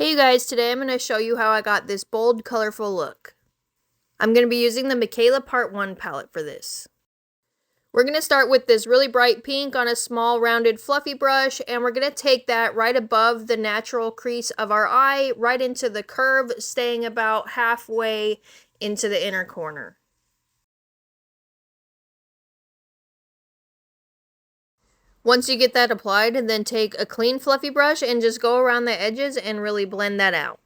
Hey you guys, today I'm going to show you how I got this bold, colorful look. I'm going to be using the Michaela Part 1 palette for this. We're going to start with this really bright pink on a small rounded fluffy brush, and we're going to take that right above the natural crease of our eye, right into the curve, staying about halfway into the inner corner. Once you get that applied, then take a clean fluffy brush and just go around the edges and really blend that out.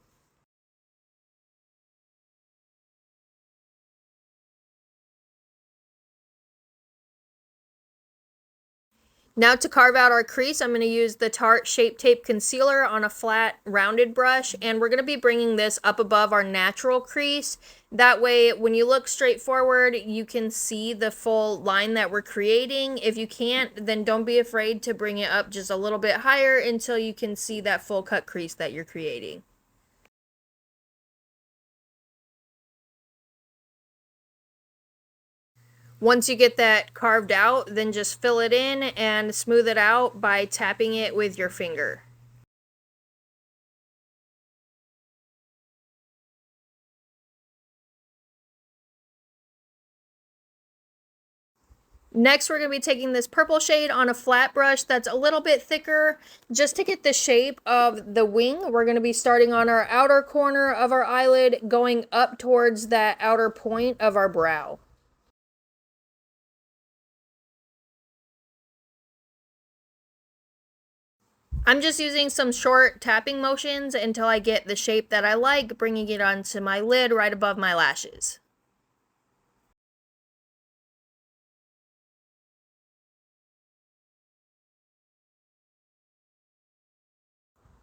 Now to carve out our crease, I'm going to use the Tarte Shape Tape Concealer on a flat, rounded brush, and we're going to be bringing this up above our natural crease. That way, when you look straight forward, you can see the full line that we're creating. If you can't, then don't be afraid to bring it up just a little bit higher until you can see that full cut crease that you're creating. Once you get that carved out, then just fill it in and smooth it out by tapping it with your finger. Next, we're going to be taking this purple shade on a flat brush that's a little bit thicker. Just to get the shape of the wing, we're going to be starting on our outer corner of our eyelid, going up towards that outer point of our brow. I'm just using some short tapping motions until I get the shape that I like, bringing it onto my lid right above my lashes.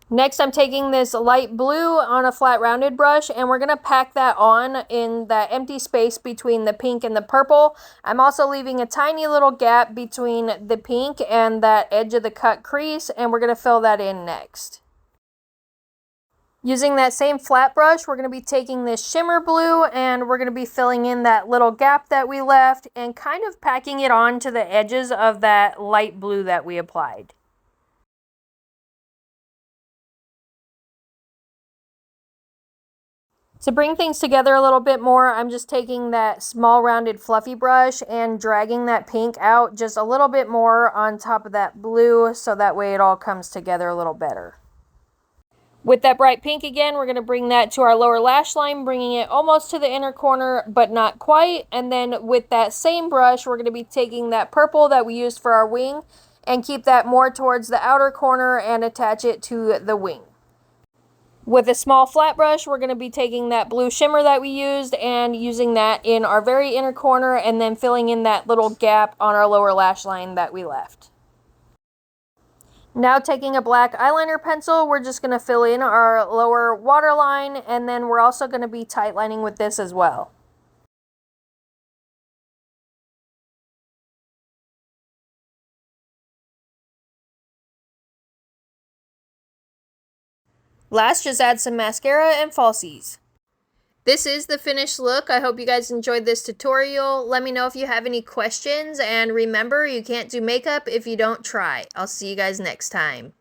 Next, I'm taking this light blue on a flat rounded brush, and we're going to pack that on in that empty space between the pink and the purple. I'm also leaving a tiny little gap between the pink and that edge of the cut crease, and we're going to fill that in next. Using that same flat brush, we're going to be taking this shimmer blue, and we're going to be filling in that little gap that we left and kind of packing it on to the edges of that light blue that we applied. To bring things together a little bit more, I'm just taking that small rounded fluffy brush and dragging that pink out just a little bit more on top of that blue, so that way it all comes together a little better. With that bright pink again, we're going to bring that to our lower lash line, bringing it almost to the inner corner, but not quite. And then with that same brush, we're going to be taking that purple that we used for our wing and keep that more towards the outer corner and attach it to the wing. With a small flat brush, we're going to be taking that blue shimmer that we used and using that in our very inner corner and then filling in that little gap on our lower lash line that we left. Now taking a black eyeliner pencil, we're just going to fill in our lower waterline, and then we're also going to be tightlining with this as well. Last, just add some mascara and falsies. This is the finished look. I hope you guys enjoyed this tutorial. Let me know if you have any questions, and remember, you can't do makeup if you don't try. I'll see you guys next time.